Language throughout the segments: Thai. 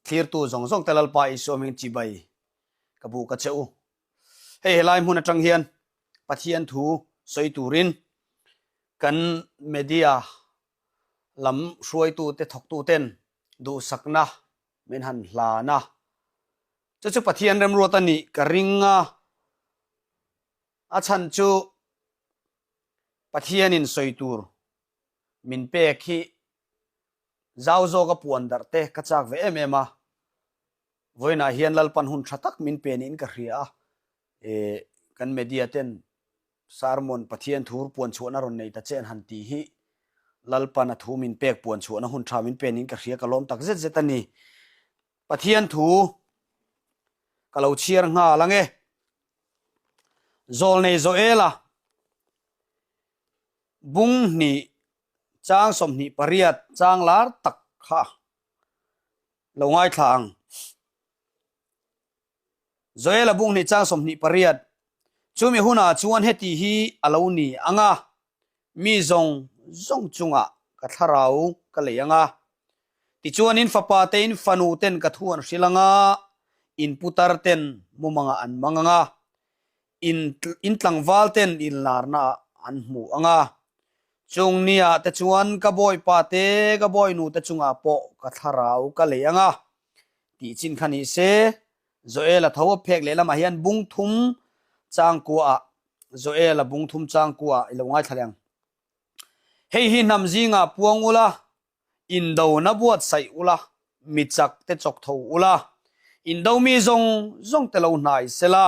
clear tu zong zong telal pa isom hing chibai kabu ka cheu hei helai mun atang hian pathian thu soi turin kan media lam hruai tu te thok tu ten du sakna men han hla na chu pathian rem ro tani ka ringa a chan chu pathian in soi tur min pe khi zau zo ka puan dar te ka chak ve emema voina hian lalpan hun thatak min pe nin ka hria kan media ten sarmon pathian thur puan chuana ron nei ta chen han ti hi lalpan a thu min pek puan chuana hun tha min pe nin ka hria ka lom tak zet zet ani pathian thu kalau chiar nga lange zol nei zo ela bung ni chang som ni pariat chang lar tak kha lo ngai thang zoela bung ni chang som ni pariat chumi huna chuan heti hi aloni anga mi zong zong chunga ka tharau ka leanga ti chuan in fapa te in fanu ten ka thuan shilanga in putar ten mumanga an manganga in tlangwal ten in larna an mu anga chung nia te chuan ka boy pa te ka boy nu te chunga po ka tharau ka leanga ti chin khani se zoela thaw phek le lama hian bung thum chang kwa zoela bung thum chang kwa ilongai thalang hei hi namzinga puang ula indo na buat sai ula michak te chok tho ula indo mi zong zong te lo nai sela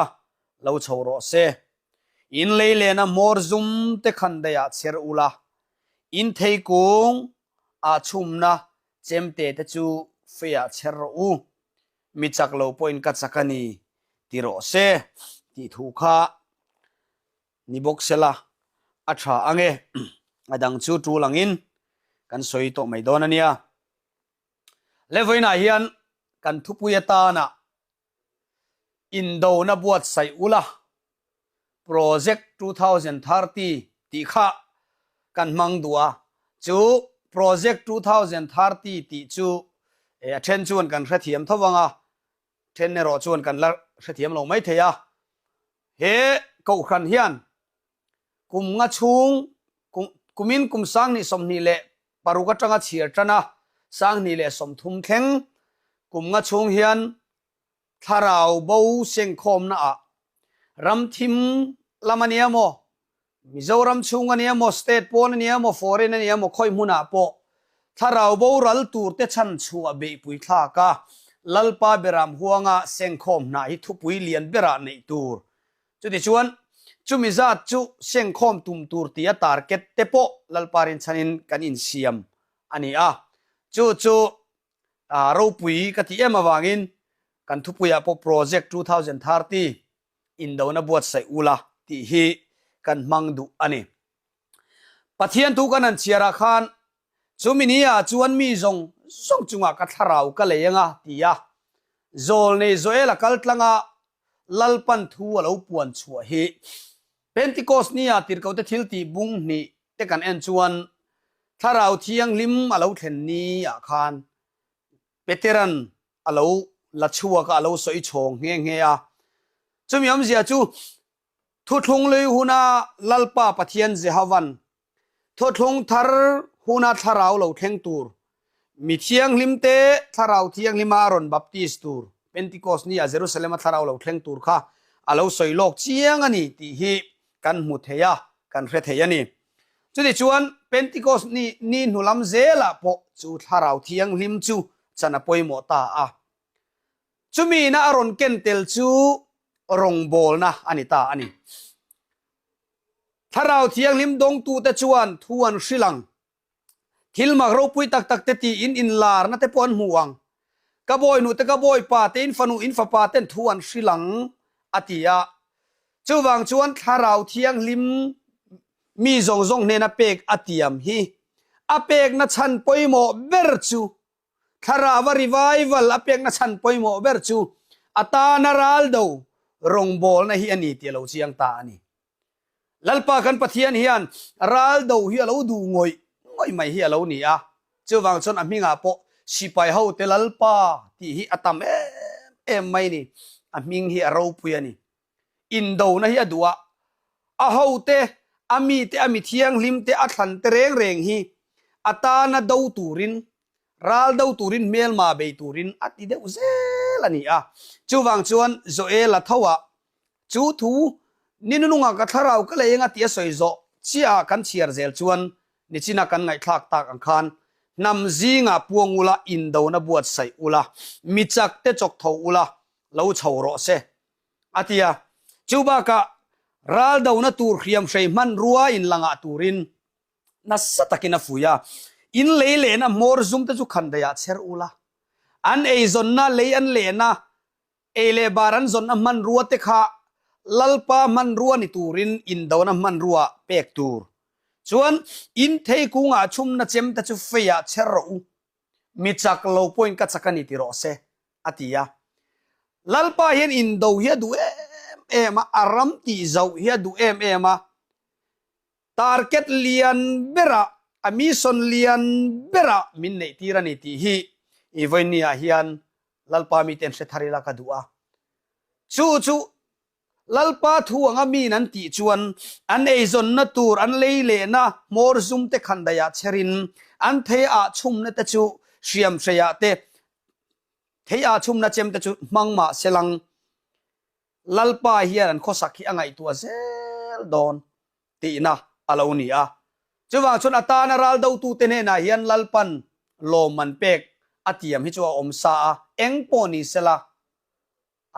lo chhoro se in leile na mor zum te khan da ya cher ula in thei kung a chumna chemte te chu fea cher u michak lo point ka chakani tiro se ti thu kha ni box sela atha ange adang chu tu langin kan soi to mai don ania levoina hian kan thupuya ta na indo na buat sai ula project 2030 ti kha kan mangdua chu project 2030 ti chu then chuan kan hrathiam thawanga then ne ro chuan kan la hrathiam lo mai theya he ko khan hian kum nga chung kumin kum sang ni som ni le paruka tanga chhiar tana sang ni le som thum thleng kum nga chung hian tharau bo seng khom na a ram thim lamania mo mizoram chung ania mo state pon ania mo foreign ania mo khoi muna po tharau bo ral tur te chan chua be pui thla ka lalpa beram huanga seng khom na hi thupui lian bera nei tur chuti chuan chumi za chu seng khom tum tur tia target te po lalparin chanin kan in siam ani a chu ro pui ka ti ema wangin kan thupuya po project 2030 indona buat sai ula ti hi kan mangdu ani pathian tu kanan chiara khan chuminia chuan mi zong song chunga ka tharau ka leanga tia zol nei zoela kaltlanga lalpan thu alo puan chua hi pentecost nia tirkau te thil ti bung ni te kan en chuan tharau thiang lim alo thlen ni a khan veteran alo la chua ka alo soi chong nge nge a chumiam zia chu thu thung lei huna lalpa pathian jehawan thu thung thar huna tharau lo thleng tur mi thiang limte tharau thiang limaron baptist tur pentecost ni a jerusalem tharau lo thleng tur kha alo soilok chiang ani ti hi kan mu theya kan hre theya ni chudi chuan pentecost ni nulam zela po chu tharau thiang lim chu chana poimo ta a chumi na aron kentel chu rong bol na ani ta ani tharau thiang lim dong tu te chuan thuan hrilang thilmak ro pui tak tak te ti in lar na te pon muang ka boy nu te ka boy pa te in fanu in fa pa ten thuan hrilang atia chuwang chuan tharau thiang lim mi zong zong ne na pek atiam hi apek na chan poimo ber chu tharawa revival apek na chan poimo ber chu ata na raldo rong bol na hi ani ti lo chiang ta ani lalpa kan pathian hian raldo hi alo du ngoi mai hi alo ni a chuwang chon aminga po สิไปเฮาเตลัลปาที่ฮิอตัมไม่นี่อามิงฮิอเราปุยนี่อินโดนะฮิอดัวอาเฮาเตอามีเตอามีเทียงลิมเตอัทันเตเรงฮิอาตานะดาวตูรินรัลดาวตูรินเมลมาเบยตูรินอัติเดอุเซลนี่จูวังชวนโจเอลทว่าจูทูนินุงกัทราวก็เลยยังตีสวยโจเชียกันเชียร์เซลชวนนิชินักันไงทักตากอังคารนำจีงพวงอุลาอินโดนบวชใส่อุลามิจักเตจกทอุลาเล่าชาวโรเซอาทิยาจูบากะรัลดาวนตูร์เขียมใช้มันรัวอินลังอาตูรินนัสตักินฟุยาอินเลเลนะมอร์ซุมเตจุขันเดียเชอร์อุลาอันเอซอนน่าเลอันเลนะเอเลบารันซอนมันรัวเตค่ะลัลปามันรัวนิตูรินอินโดนมันรัวเป็กตูร์ส่วนอินเทกุงอาชุมนัดเจมตะจุเฟียเชอร์อูมิจักโลปอยน์กัจกันนิติโรเซอาทิยาลัลปาเห็นอินโดเฮียดูมาอารัมตีเจ้าเฮียดูมาทาร์เก็ตเลียนเบระอามิซอนเลียนเบระมินเนตีรันนิติฮีอีเวนนียเฮียนลัลปามิเต็มเสถาริลากดูชูลัลปาทัวงามีนันติชวนอันเอซอนนัตูร์อันเลเลนะมอร์ซุมเตขันดายาเชรินอันเทอาชุมเนตจูเชียมเชียเตเทอาชุมนะเจมเตจูมังมาเซลังลัลปาเฮียนันโคสักฮีอังไอตัวเซลดอนตีนะอาลาอุนีอาจูว่าชนอัตานารัลดาวตูเตเนนะเฮียนลัลปันโลมันเป็กอาทิยมฮิจวาอมซาเอ็งปอนีเซลา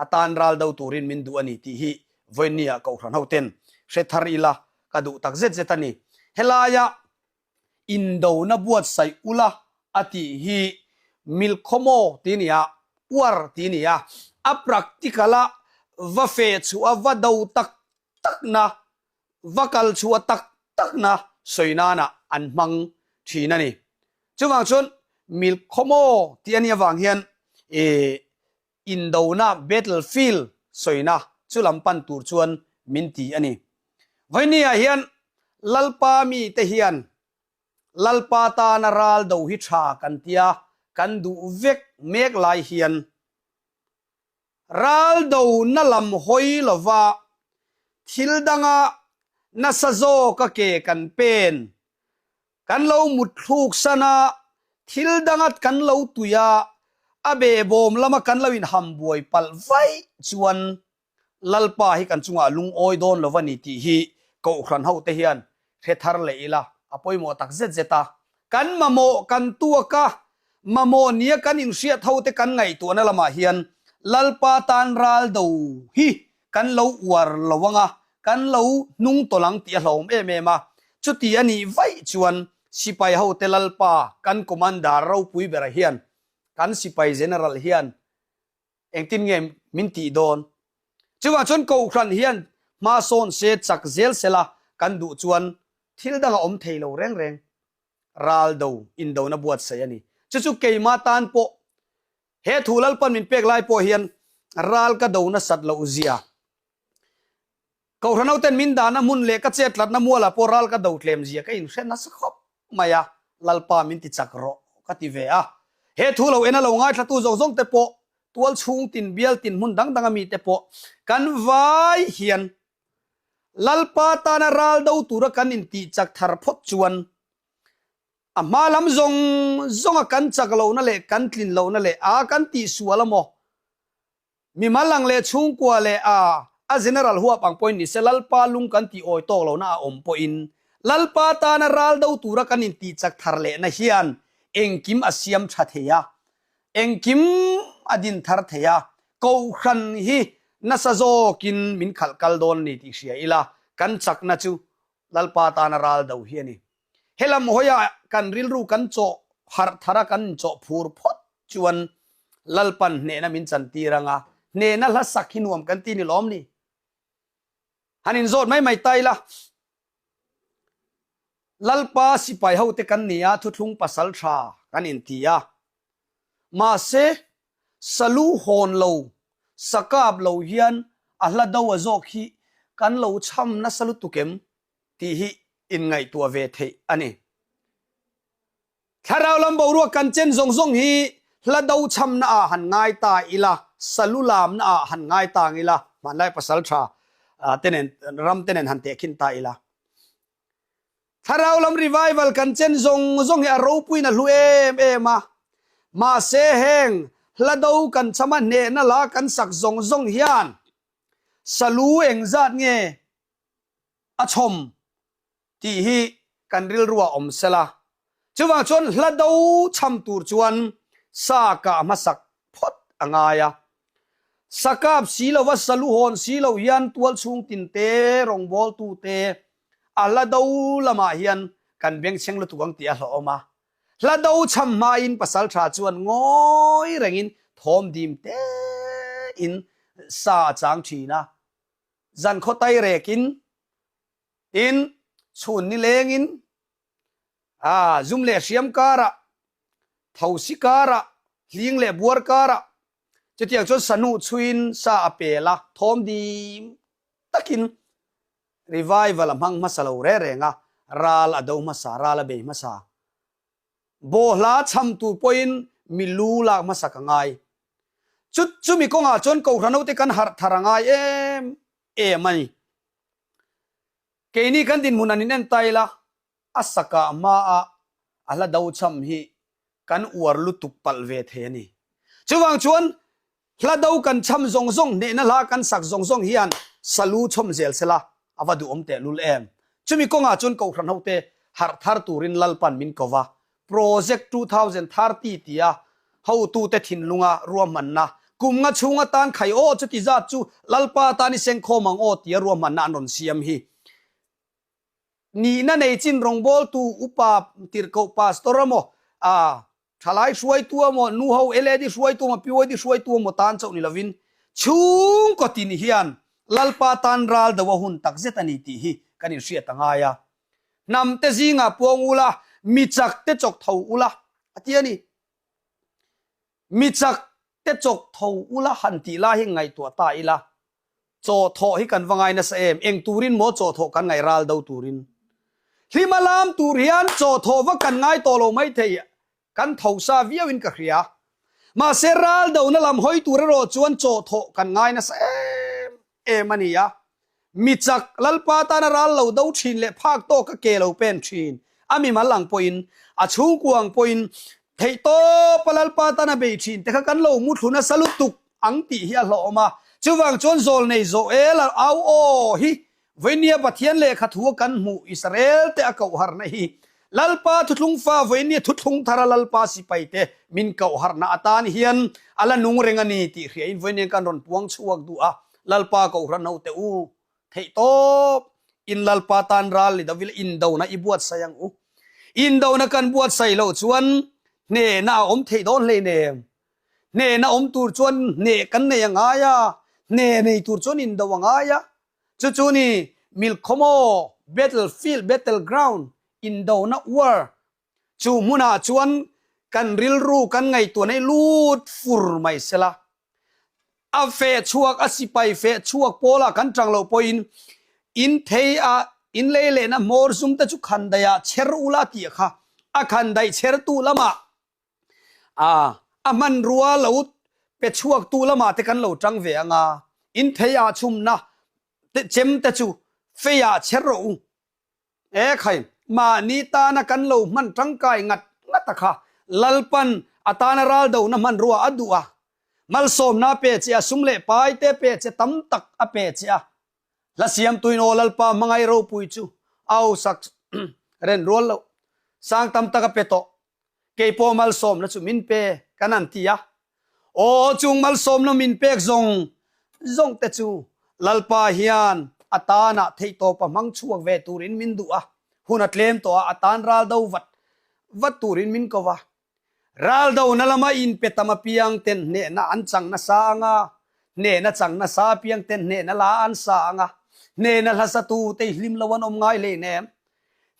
อาตานรัลดาวตูรินมินดูอันนี้ที่ฮิเวเนียก็ขันเฮาเต็นเชทาริลากระดูตักเจ็ดตันนี่เฮลายาอินโดนบวชใส่อุลาอติฮิมิลคโมตีนียอวร์ตีนียอัปรักติกาลาวะเฟชัววะดาวตักนะวะกัลชัวตักนะสวยนานะอันมังทีนั่นนี่จุดวังชนมิลคโมที่อันนี้วังเฮียนอินโดนาเบทเทิลฟิลด์สวยนะชุลำปันตูร์ชวนมินตีอันนี้วันนี้เฮียนลัลปามีเตเฮียนลัลปาตานารัลดาวฮิชากันเตียกันดูเวกเมกไลเฮียนรัลดาวนั่ลำหอยลวะทิลดังะนัสโซกะเกกันเป็นกันเลามุดทุกสนะทิลดังะกันเลาตุยาอเบบอมละมากันเลวินฮัมบวยปัลไฟชวนลัลปาฮิกันจุงอาลุงโอยโดนลวันนี้ที่ฮีก็อุครันเฮาเทียนเทธาร์เลอีละอภัยโมตักเจ็ดตากันมาโมกันตัวกะมาโมเนียกันอินเชียเท่าเตกันไงตัวนั่นละมาเฮียนลัลปาตันรัลดูฮีกันเลววาร์ลวังะกันเลวนุ่งตัวหลังตีหลอมมาจุดที่อันนี้ไว้ชวนสิไปเฮาเตลัลปากันคอมมานดาร์เราปุยเบรเฮียนกันสิไปเจเนอรัลเฮียนเองตินเงมินตีโดนจังหวะชนกูครันเฮียนมาโซนเซจักเซลเซลากันดูชวนทิลดังอมเทโลเร่งรัลดูอินโดนบวชเสียนี่จุเกยมาตานโปเฮทูลัลปันมินเป็กไลโปเฮียนรัลก็ดูนัสัตลาอุเซียกูครันเอาเต็นมินดานะมุนเล็กเจ็ดลัดน้ำมัวละโปรัลก็ดูเคลมเซียก็อินเชนนัสขบมายาลัลปามินติจักรโรก็ติเวะเฮทูเราเอ็นเราง่ายทัตุจงเตโปตัวชุงตินเบียลตินมุนดังมีเตโปกันไว้เฮียนลัลปาตานารัลดาวตุระกันอินติจักทาร์พดชวนมาลำจงกันจักเรานั่นแหละกันตินเรานั่นแหละกันติสวละโมมีมาลังเลชุงกัวเลเจเนอรัลหัวปังปอยนี่เซลัลปาลุงกันติโอยโตเราหน้าอมปอินลัลปาตานารัลดาวตุระกันอินติจักทาร์เลนะเฮียนเองกิมอาเซียมชัดเฮียเองกิมอดินทาร์เทียกูขันฮีนัสโซกินมินขัลกัลโดนนี่ที่เสียอีละกันจักนัจูลัลปาตานารัลดาวเฮียนี่เฮลัมโฮยากันริลรูกันโจฮาร์ทาระกันโจพูร์พอดชวนลัลปันเนนะมินจันตีรังาเนนะละสักหินวมกันตีนี่ล้อมนี่ฮันินโซดไม่ไตละลัลปาสิไปเฮาเตกันนี่ทุทุงปัสสัลชากันอินตียามาเซสลูฮอนโลสกาบโลเฮียนอัลลาดาวะโจคีกันโลชัมนัสลุตุเกมที่ฮิอินไงตัวเวทอันนี้ ถ้าเราลำบากรัวกันเจนซงฮีละดาวช้ำน่าหันง่ายตาอีละสลุลามน่าหันง่ายตาอีละมันได้ภาษาชาเตนรำเตนหันเตคินตาอีละถ้าเราลำรีไววัลกันเจนซงฮีอารูปุยน่ะลุเอมาเสเฮงละดาวกันช้ำเนน่ะละกันสักซงฮีอันสลุเองจัดเงอชมที่ฮีกันริลรัวอมเสละจวงชนละดาวช้ำตูรชวนสากามาสักพดอ่างายสักกับสีลวัสลุฮอนสีลวยันตัวชุงตินเตรองบอลตูเตอัลละดาวละมาเฮียนกันเบียงเชียงลุตุกังเตียหลอมาละดาวช้ำมาอินปัสสัลชาชวนงอยแรงอินทอมดิมเตอินสาจางชีนะจันโคไตเรกินอินชุนนิเลงอินจุมเลเชียมการะทาวสิการะลิงเลบัวการะจะเที่ยงจนสนุชวินซาเปล่าทอมดีตะกินรีไวฟ์ละมังมาสลาวเร่งะราลอดาวมาสาราลเบยมาสาโบลาชัมตูปอยน์มิลูลามาสักไงจุดมีกงอาจนกูรันอุติกันหาทารางไงไม่เกนี่กันดินมุนันนินเอ็นไตละอัสกะมาอัลลดาวชัมฮีกันอวรลุตุปัลเวทเฮนี่จวงชวนละดาวกันช้ำซงเนนละกันสักซงเฮียนสลูชมเซลเซลาอวดูอมเตลุลจุมีกงอาจนกูรันอุติหาทาร์ตูรินลัลปันมินกวาโปรเจกต์2030ตียาเฮาตูเตทินลุงารวมมันนะกุมงะชุงตานไขโอจุติจัดจูลัลปาตานิเซงโคมังโอตียรวมมันนะนนเซียมฮีนี่นั่นเองจินรองบอลตูอุปาติร์กปาสตอร์โมทลายช่วยตัวโมนูเฮาเอเลดีช่วยตัวมาพิวดีช่วยตัวโมตานเจ้านิลวินชุงก็ตินเฮียนลัลปาตันรัลดาวหุนตักเซตันิตีฮีกันอินเสียตังายานำเตจิงาปวงอุลามิจักเตจกเท่าอุลาอธิยานี่มิจักเตจกเท่าอุลาหันตีลาหิงไงตัวตายละโจโถให้กันว่าไงนะเสมเองตูรินโมโจโถกันไงรัลดาวตูรินที่มาลามตูเรียนโจโทว่ากันง่ายตัวเราไม่เทียกันเท่าซาวิวินกับเรียมาเซรัลเดานั่นลำหอยตูเรโรจวนโจโทกันง่ายนะเอมันนี่ยะมิจักลัลปาตานรัลเราดาวชินเล่ภาคโตก็เกลาเป็นชินอามีมาหลังปอยน์ชุงกวางปอยน์เฮโตปลัลปาตานเบชินแต่กันเรามุทุนสลุตุกอังติเฮียหล่อมาจวงจวนโซลในโซเอลเอาโอฮิเวเนียบัตยันเลขัดหัวกันหมู่อิสราเอลเตะเกาหาร์นี่ลัลปาทุลุงฟ้าเวเนียทุลุงทาราลัลปาสิไปเตมินเกาหาร์นาตานเฮียนอัลนุงเรงนีติเฮียนเวเนียกันรอนพวงชวกดูลัลปาเกาหาร์นาเตอูเทโตอินลัลปาตันรัลลิดาวิลอินดาวนาอิบวดไซยังอินดาวนากันบวดไซโลชวนเนน่าอมเทโดนเลยเนน่าอมตูชวนเนกันเนยังไงเนตูชวนอินดาวงไงจู่ๆนี่มิลคโม battlefield battleground อินโดนัวร์จู่มุนาชวนกันริลรูกันไงตัวในลูดฟุรไม่เสละอาเฟชัวกอาสิไปเฟชัวกโปลากันจังเราปอยน์อินเทียอินเลนะมอร์ซุมตะจุขันไดยาเชรอุลาตีค่ะอาขันไดเชรตูละมามันรัวเราเป็ดชัวกตูละมาแต่กันเราจังเวียงอินเทียชุมนะเจมตะจูเฟียเชรอูใครมานีตานะกันโลมันจังกายงัดตะค่ะลัลปันอัตานรัลดาวนะมันรัวอดัวมัลสมนาเปเจียสุมเลปายเตเปเจตัมตักอเปเจียละเสียมตุยโนลัลปามังไงเราปุยจูเอาสักเรนรัวเราสร้างตัมตักอเปโตเกยโปมัลสมนะจูมินเปกันนันตียะโอจุงมัลสมนะมินเปกซงเตจูลัลปาเฮียนอัตานะเทโตปะมังช่วงเวตูรินมินดูหุนัดเลมตัวอัตานรัลดาววัดตูรินมินกวารัลดาวนั่นละมาอินเปตมาเปียงเต็นเนน่าอันจังน่าสางเนน่าจังน่าสาเปียงเต็นเนน่าลาอันสางเนน่าละสตูเตหิลิมละวันอมง่ายเลยเนม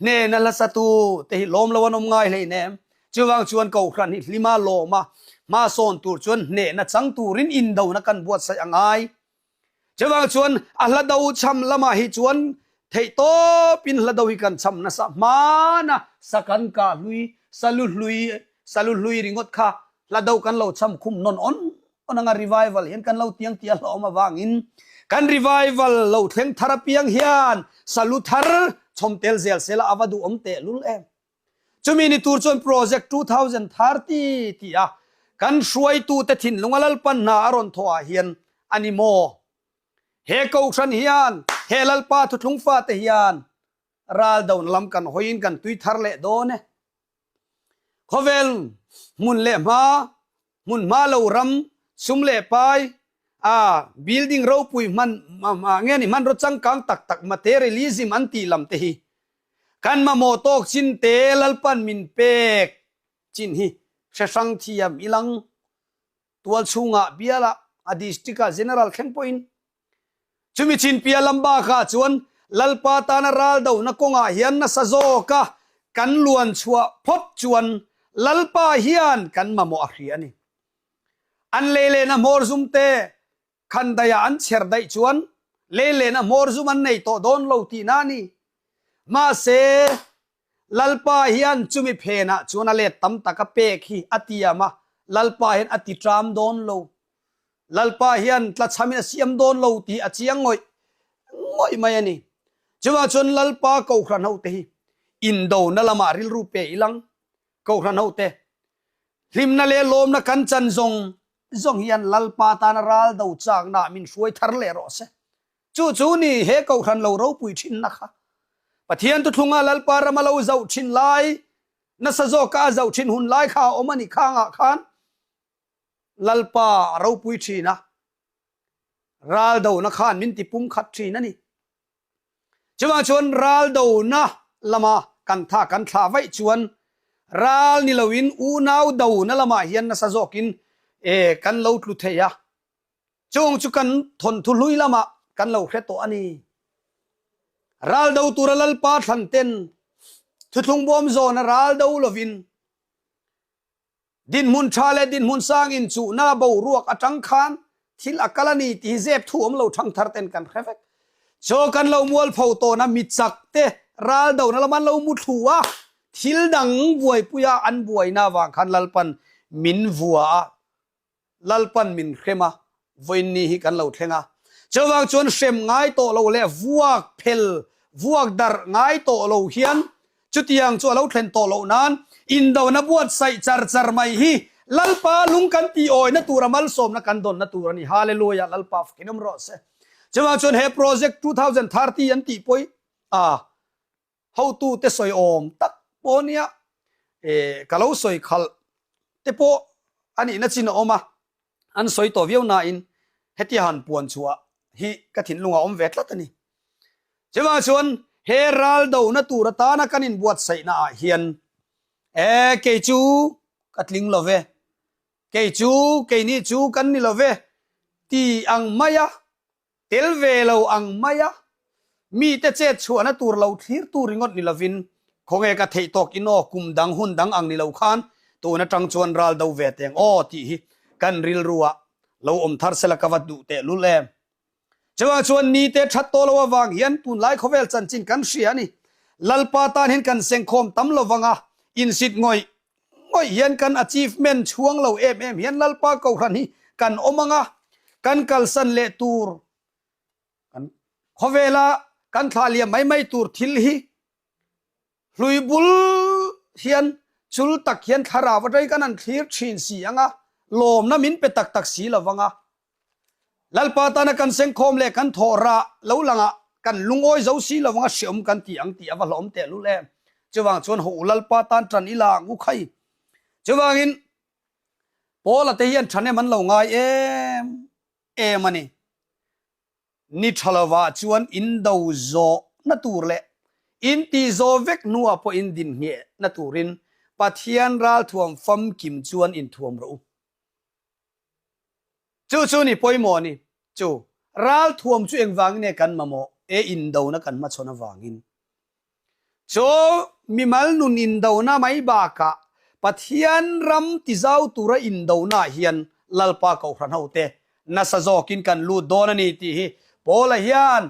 เนน่าละสตูเตหิลมละวันอมง่ายเลยเนมจวงชวนเกาครันหิลิมาโลมาโซนตูชวนเนน่าจังตูรินอินดาวนักันบวชใส่ยังไงจวงชวนอัลลดาวช้ำละมาฮิชวนเทโตปินละดาวิกันช้ำนะสะมานะ sakan ka hlui salu hlui ringot kha la do kan lo cham khum non on onanga revival hian kan lo tiang tia lo ma wangin kan revival lo thleng tharapiang hian salu thar chomtel zel sela awadu omte lul em chumini tur chon project 2030 ti a kan shuai tu te thin lungalal pan na aron thoa hian animo he ko than hian he lalpa thu thlung fa te hian ral dawn lam kan hoin kan tui thar le do ne khovel mun le ma lo ram sum le pai building ro pui man nge ni man ro chang kang tak materialism anti lam te hi kan ma mo tok chin te lalpan min pek chin hi shashang thiam ilang tual chunga biala adistika general khen point chumi chin pia lamba kha chuan lalpa tana ral do na konga hian na sazo ka kan luan chua phot chuan lalpa hian kan ma mo ahri ani an lele na morzum te khan daya an cher dai chuan lele na morzum an nei to don lo ti nani ma se lalpa hian chumi phena chuna le tam taka pe khi atiama lalpa hian ati tram don lo lalpa hian tla chamina siam don lo ti achiang ngoi mai ani chuwa chun lalpa ko khran ho te hi indo na lama ril rupe ilang ko khran ho te hlimna le lom na kan chan zong hian lalpa tan ral do chang na min suai thar le ro se chu ni he ko khran lo ro pui thin na kha pathian tu thunga lalpa ramalo zau thin lai na sazo ka zau thin hun lai kha omani khanga khan lalpa ro pui thina ral do na khan min ti pum khat thina ni chuwa chon ral do na lama kan tha vai chuan ral ni lowin u nau do na lama hian na sazokin kan lo tlu theya chung chu kan thon thu lui lama kan lo hre to ani ral do turalal pa than ten thuthung bom zo na ral do lovin din mun thale din mun sang in chu na bo ruak atang khan thil akalani ti zep thuam lo thang thar ten kan khefek cho kan lo mual pho to na mi chak te ral do na laman lo mu thuwa thil dang buai puya an buai na wang khan lalpan min vua lalpan min khema voin ni hi kan lo thlenga chawang chon shem ngai to lo le vuak phel vuak dar ngai to lo hian chutiang chu lo thlen to lo nan in do na buat sai char mai hi lalpa lung kan ti oi na turamal som na kan don na turani hallelujah lalpa kinum ro se chawang chon he project 2030 an ti poi how to te soi om tak ponia kalau soi khal te po ani na chin oma an soi to viau na in heti han puan chua hi ka thin lunga om vet latani chewa chuan he ral do na tura ta na kanin buat sai na hian ke chu katling love ke chu ke ni chu kan ni love ti ang maya tel ve lo ang maya mi te che chua na tur lo thir tur ringot ni lovin khonge ka thei tok ino kum dang hun dang ang ni lo khan to na tang chuan ral do ve teng ti hi kan ril ruwa lo om thar sela kavat du te lulem chawa chuan ni te that to lo wang hian pun lai khovel chan chin kan sia ni lalpa tan hin kan seng khom tam lo wanga in sit ngoi hian kan achievement chuang lo em hian lalpa ko khan hi kan omanga kan kalsan le tur kan khovela kan thalia mai tur thil hi hluibul hian chul tak hian thara wadai kan an thlir thin si anga lom na min pe tak si lawanga lalpa ta na kan seng khom le kan thora lo langa kan lungoi zo si lawanga siom kan ti ang ti awalom te lu le chawang chon ho lalpa tan tran ila ngu khai chawang in pola te hian thane man lo ngai em ani ni thalawa chuan in do zo na tur le in ti zo vek nuwa po in din nge na turin pathian ral thuam fam kim chuan in thuam ro chu ni poimo ni chu ral thuam chu engwang ne kan mamo in do na kan ma chona wangin cho mimal nun in do na mai ba ka pathian ram ti zau tura in do na hian lalpa ko khran hote na sazokin kan lu donani ti hi pola hian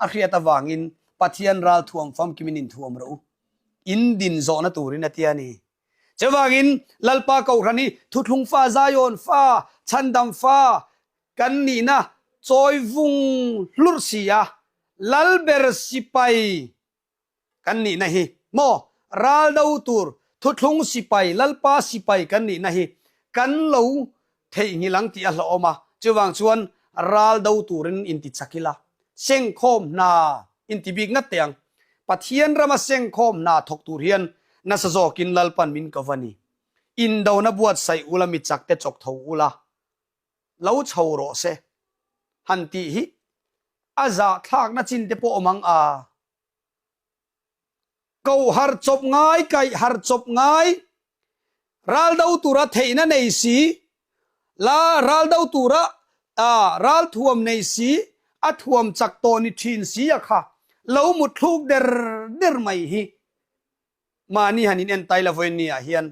a khriata wangin pathian ral thuam fam kimin in thuam ro อินดินโซนะตูรินเตียนี่จะว่ากินลัลปาเกาครันนี้ทุทุงฟ้าซายอนฟ้าชันดำฟ้ากันนี่นะจอยวุงลุรซียาลัลเบอร์สิไปกันนี่นะฮิโมรัลดาวตูร์ทุทุงสิไปลัลปาสิไปกันนี่นะฮิกันเราเทียงหลังที่อัลลอฮ์มาจะวางชวนรัลดาวตูรินอินติสักิลาเซงคอมนาอินติบิกนัดเตียงปะเทียนรามาเซงคอมนาทกตูเรียนนัสโซกินลัลปันมินกวานีอินดาวนบวชใส่อุลามิจักเตจกทาอุลาเล่าชาวโรเซฮันตีฮิอาซาทากนัจินเตโปอมังอาเกาฮาร์จบง่ายไก่ฮาร์จบง่ายรัลดาวตูระเทนันในสีลารัลดาวตูระรัลทวมในสีอัทวมจักโตนิทินสีอะค่ะเล่ามุดลูกเดอไม่ฮิมานี่ฮันอินเอ็นไตละเวนีอาเฮียน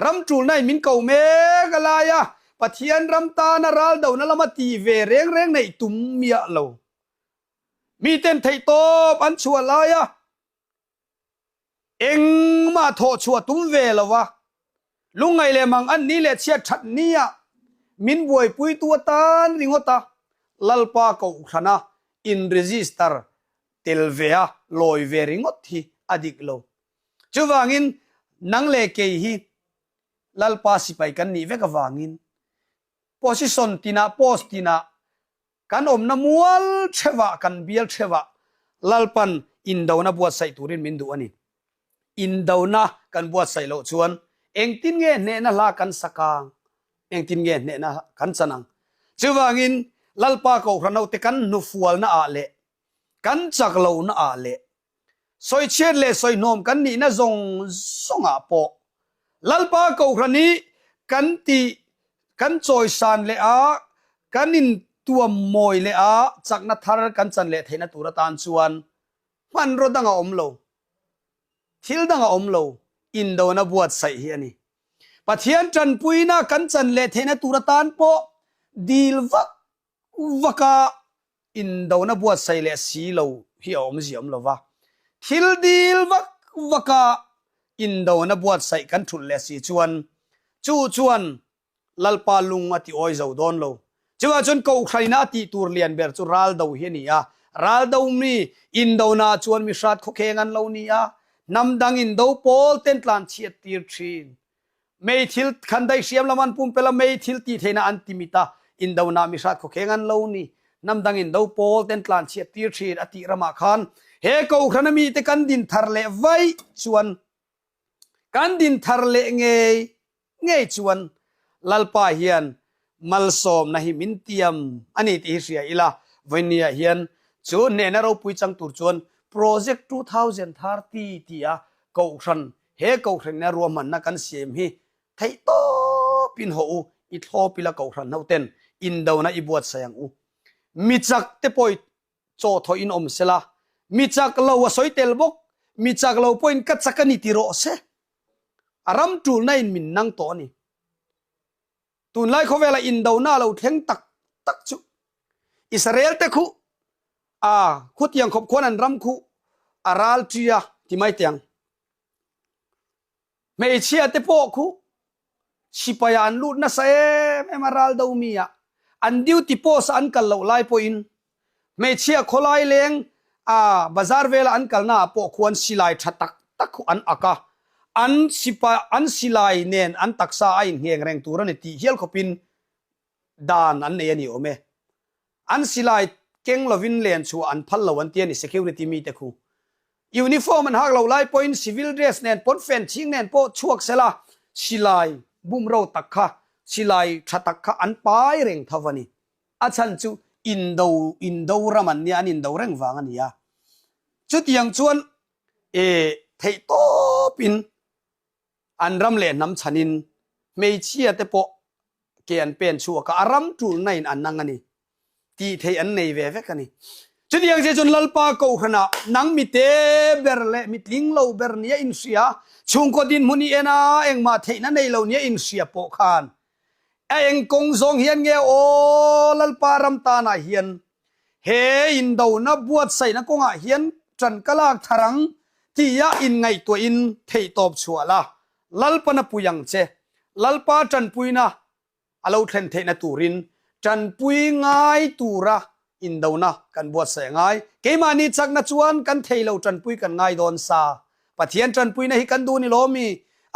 รำจูลในมินเก่าเมกลายะปะเทียนรำตานารัลดาวนั่นละมาตีเวเร่งในตุ่มเมียเรามีเต็นไทโตปันชัวลายะเอ็งมาโทชัวตุ่มเวละวะลุงไงเลมังอันนี้เลเชียชัดเนี่ยมินบวยปุยตัวตานริงอตาลัลปาเก่าขนาอินรีจิสเตอร์เทลเวียลอยเวริงอทีอดิกโลจูวางินนังเลเกฮีลัลปาสิไปกันนี่เวกวางินโพสิชันตินาโพสตินากันอมนมัวลเชวะกันเบียลเชวะลัลปันอินดาวนาบวชใส่ตูรินมินดูอันนี้อินดาวนากันบวชใส่โลชวนเองตินเงเนนะลากันสักางเองตินเงเนนะกันสนังจูวางินลัลปาเก่าขนาดแต่กันนุฟัวนะอาเลกันจักโลนะอาเลสอยเชียดเลสอยนมกันนี่นะซงอาโปลัลปาเก่าครันนี้กันตีกันจอยสานเลอากันนินตัวมอยเลอาจากนัทธารกันจันเลเทนตุระตานชวนมันรดังอมโลทิลดังอมโลอินโดนะบวชใส่เฮียนี่ปะเทียนจันปุยนะกันจันเลเทนตุระตานโปดีลวะกาอินโดนะบวชใส่เลสีโลเฮียอมสิอมโลวะทิลดีลวะกาอินโดนะบวชใส่กันทุนเลสีชวนชวนลัลปาลุงอติโอยเจ้าดอนโลจว่าจนเขาใครนาติตูร์เลียนเบอร์จูรัลดาวเฮนี่รัลดาวมีอินโดนาชวนมิชาดโคเคงันโลนี่นำดังอินโดโพลเต็นตลานเชียตีร์ชีนไม่ทิลคันได้เชียมละมันปุ่มเปล่าไม่ทิลตีเทนะอันติมิตาอินโดนามิชาดโคเคงันโลนี่นำดังอินโดโพลเต็นตลานเชียตีร์ชีนอติรามาคานเฮเขาขณะมีแต่กันดินทาร์เลไว้ชวนกันดินทาร์เลเงยชวนลัลปาเฮียนมัลซอมนะฮิมินเตียมอันนี้ที่เสียอีลาวันนี้เฮียนชวนเนนเราปุยจังตุรชวนโปรเจกต์2030ที่เขาขันเฮเขาขันเนี่ยรวมมันนักการเสียมฮีไทยโตปินหูอิทโอปิละเขาขันเอาเต็นอินดาวนะอีบวชเสียงมิจักเตปอยโจทอินอมเสลามิจักเราว่าสอยเตลบกมิจักเราปอยกัดสักนิติโรเซอารมจูลในมินนังโตนี่ตุนไล่เขาเวลาอินดาวน่าเราเทงตักจุอิสราเอลเตคุคุดยังขบคนอันรำคุอาราลจียาที่ไม่เตียงไม่เชียเตโปคุชิปยานลูดนะเซไม่มาราลดาวมีอันดิวติโปสอันกัลเราไล่ปอินไม่เชียคนไล่เลี้ยงบาซาร์เวลาอันกัลน่าปอควรสิไลชัดตักอันอากาอันสิไลเนนอันตักษาอินเฮียงแรงตัวนั่นตีเฮียลขบินดานอันเนียนี่โอเมอันสิไลเก่งลวินเลนชัวอันพัลลวันเตียนี่ security มีแต่คูยูนิฟอร์มมันหักเราไล่ปอิน civil dress เนนปนเฟนชิงเนนปอชวกเสลาสิไลบุมเราตักค่ะสิไลชัดตักค่ะอันปายเร่งทวันนี้อาจารย์จูอินโดรามันเนี่ยอันอินโดเร่งฟังอันนี้จุดยังชวนไทยโตปินอันรำเล่นน้ำชันินไม่เชียแต่ปอเกียนเป็นชัวก็อารมจูในอันนั่งอันนี้ตีเทอันในเวฟกันนี่จุดยังเจจนลัลปาเก่าขนาดนังมิเตเบอร์เล่มิลิงโลเบอร์เนี่ยอินเสียชุงกดินมุนีเอนาเองมาเทนั่นในเราเนี่ยอินเสียปอคานเองกงซงเฮียนเงโอลัลปารำตานาเฮียนเฮอินดาวนับบวชใส่นักกงอาเฮียนจันกลากทรัง ti ya in ngai to in thei top chuala lalpana puyang che lalpa chan puina alo thlen the na turin chan pui ngai tura in dona kan buat se ngai keima ni chak na chuan kan theilo chan pui kan ngai don sa pathian chan pui na hi kan du ni lomi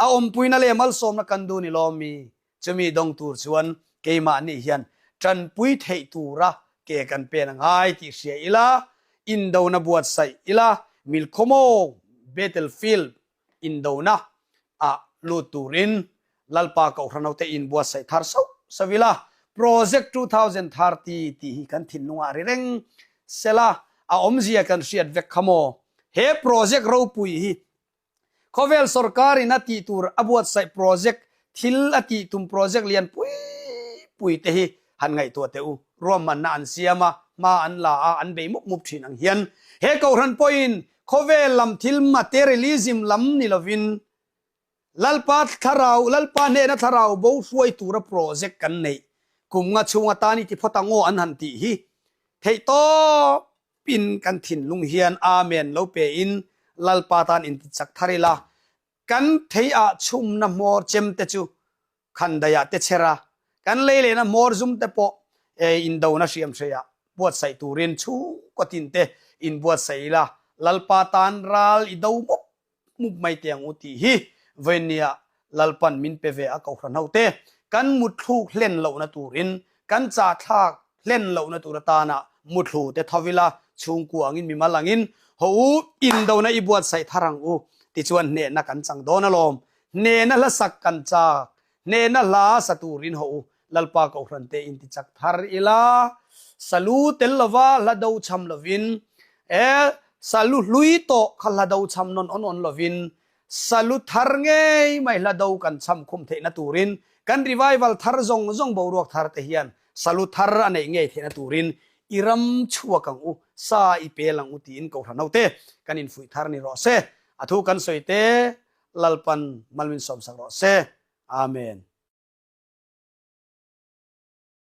a om pui na le mal som na kan du ni lomi chumi dong tur chuan keima ni hian chan pui thei tura ke kan pe na ngai ti sia ila in dona buat sai ila mil khomo battlefield in dona a lu turin lalpa ko hranote in buat sai thar so savila project 2030 ti hi kan thin nuwa rireng sela a omzia kan riat vek khamo he project ro pui hi khovel sarkari na ti tur abuat sai project thil ati tum project lian pui te hi han ngai to te u rom man na an siama ma an la an be muk mup thin ang hian he ko ran point khovel lam thil materialism lam ni lovin lalpa ne na tharau bo fuai tura project kan nei kumnga chunga tani ti photango an han ti hi thei to pin kan thin lung hian amen lo pe in lalpa tan in chak tharila kan thei a chum na mor chem te chu khan daya te chera kan leile na mor zum te po in do na siam seya buat sai turin chu ko tin te in buat sai la lalpa tan ral i do muk mai tiang uti hi venia lalpan min peve a ko hran hote kan muthu hlen lo na turin kan cha thak hlen lo na turata na muthu te thawila chungku angin mi malangin ho in do na i buat sai tharang u ti chuan ne na kan chang do na lom ne na la sak kan cha ne na la saturin ho lalpa ko hran te in ti chak thar ila salu tel lawa la do cham lovin salu lui to khala do cham non on lovin salu thar nge mai la do kan cham khum the na turin kan revival thar zong bo ruak thar te hian salu thar ane nge the na turin iram chua kang u sa i pelang u tin ko hanote kan in fui thar ni ro se athu kan soite lalpan malwin som sang ro se amen